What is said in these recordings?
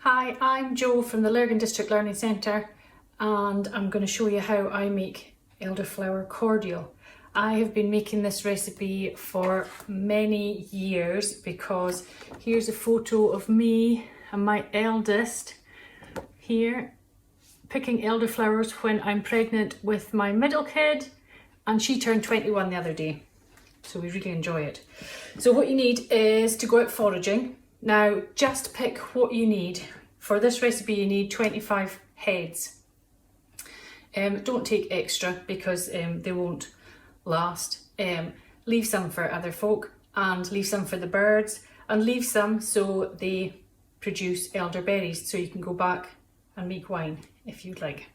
Hi, I'm Jo from the Lurgan District Learning Centre and I'm going to show you how I make elderflower cordial. I have been making this recipe for many years because here's a photo of me and my eldest here picking elderflowers when I'm pregnant with my middle kid, and she turned 21 the other day. So we really enjoy it. So what you need is to go out foraging. Now just pick what you need. For this recipe you need 25 heads. Don't take extra because they won't last. Leave some for other folk and leave some for the birds and leave some so they produce elderberries so you can go back and make wine if you'd like.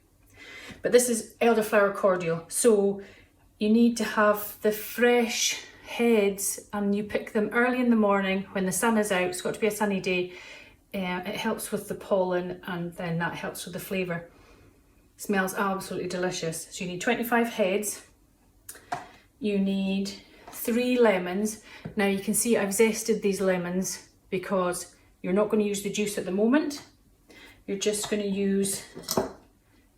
But this is elderflower cordial, so you need to have the fresh heads and you pick them early in the morning when the sun is out. It's got to be a sunny day. It helps with the pollen and then that helps with the flavour. Smells absolutely delicious. So you need 25 heads. You need 3 lemons. Now you can see I've zested these lemons because you're not going to use the juice at the moment. You're just going to use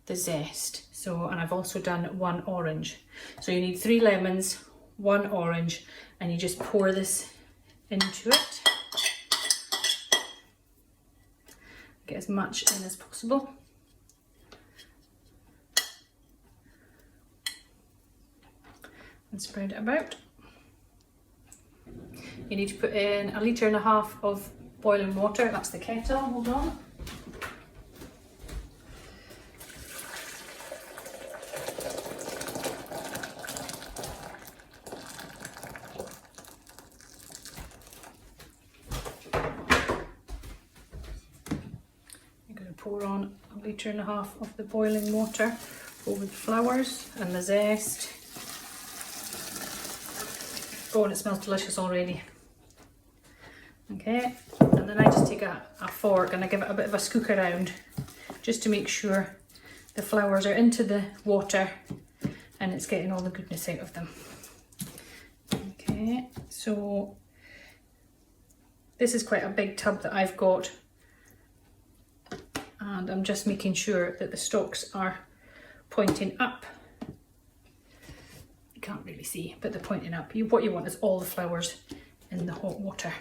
the zest. So, and I've also done 1 orange. So you need 3 lemons, 1 orange, and you just pour this into it. Get as much in as possible. And spread it about. You need to put in 1.5 litres of boiling water. That's the kettle, hold on. Pour on 1.5 litres of the boiling water over the flowers and the zest. Oh, and it smells delicious already. Okay, and then I just take a fork and I give it a bit of a scoop around just to make sure the flowers are into the water and it's getting all the goodness out of them. Okay, so this is quite a big tub that I've got. And I'm just making sure that the stalks are pointing up. You can't really see, but they're pointing up. What you want is all the flowers in the hot water.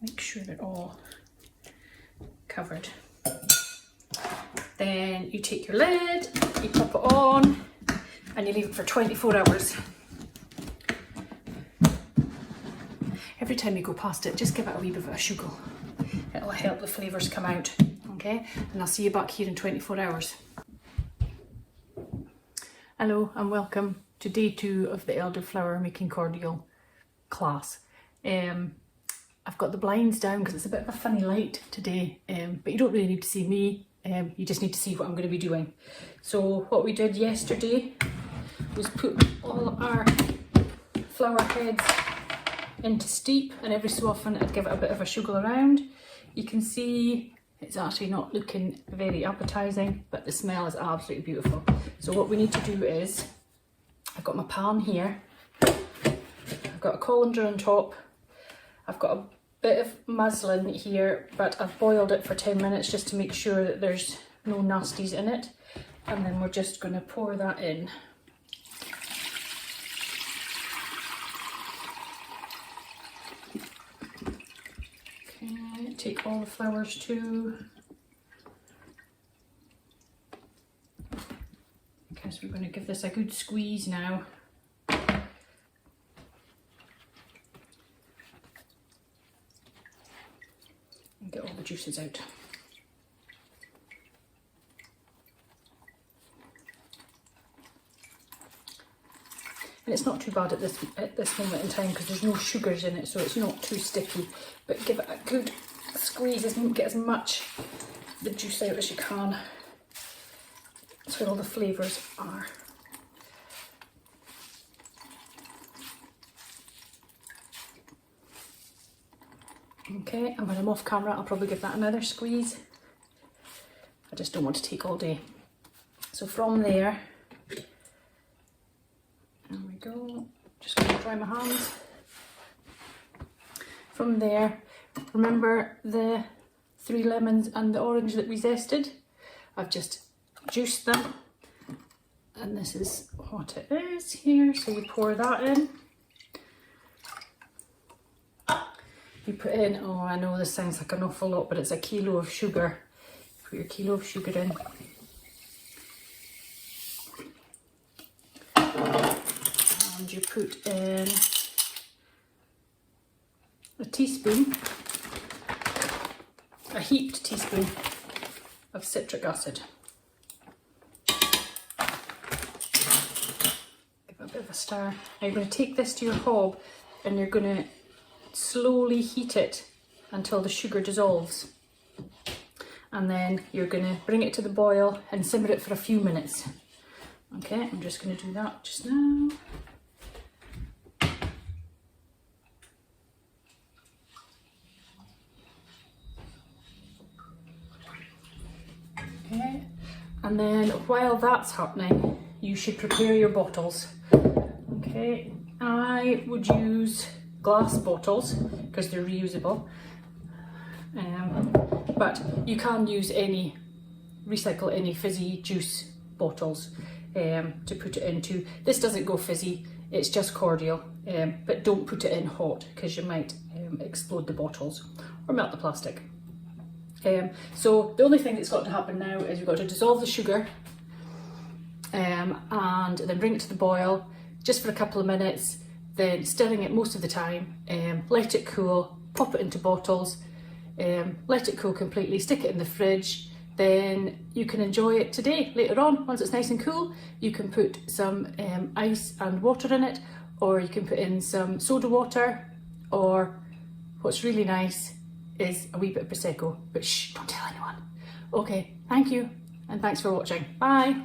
Make sure they're all covered. Then you take your lid, you pop it on, and you leave it for 24 hours. Every time you go past it, just give it a wee bit of a sugar. It'll help the flavours come out. Okay, and I'll see you back here in 24 hours. Hello and welcome to day 2 of the elderflower making cordial class. I've got the blinds down because it's a bit of a funny light today, but you don't really need to see me, you just need to see what I'm going to be doing. So what we did yesterday was put all our flower heads into steep, and every so often I'd give it a bit of a sugar around. You can see it's actually not looking very appetising, but the smell is absolutely beautiful. So what we need to do is, I've got my pan here, I've got a colander on top, I've got a bit of muslin here, but I've boiled it for 10 minutes just to make sure that there's no nasties in it. And then we're just going to pour that in. Take all the flowers too. Okay, so we're going to give this a good squeeze now. And get all the juices out. And it's not too bad at this moment in time because there's no sugars in it, so it's not too sticky. But give it a good squeeze and get as much the juice out as you can. That's where all the flavours are. Okay, and when I'm off camera I'll probably give that another squeeze. I just don't want to take all day. So from there we go, just going to dry my hands. From there, remember the 3 lemons and the orange that we zested. I've just juiced them, and this is what it is here. So you pour that in. You put in, oh, I know this sounds like an awful lot, but it's a kilo of sugar. Put your kilo of sugar in. And you put in a teaspoon, a heaped teaspoon of citric acid. Give it a bit of a stir. Now you're going to take this to your hob and you're going to slowly heat it until the sugar dissolves. And then you're going to bring it to the boil and simmer it for a few minutes. Okay, I'm just going to do that just now. Okay, and then while that's happening, you should prepare your bottles. Okay, I would use glass bottles because they're reusable, but you can use recycle any fizzy juice bottles to put it into. This doesn't go fizzy, it's just cordial, but don't put it in hot because you might explode the bottles or melt the plastic. So the only thing that's got to happen now is we've got to dissolve the sugar and then bring it to the boil just for a couple of minutes, then stirring it most of the time, let it cool, pop it into bottles, let it cool completely, stick it in the fridge, then you can enjoy it today. Later on, once it's nice and cool, you can put some ice and water in it, or you can put in some soda water, or what's really nice is a wee bit of Prosecco, but shh, don't tell anyone. Okay, thank you, and thanks for watching. Bye.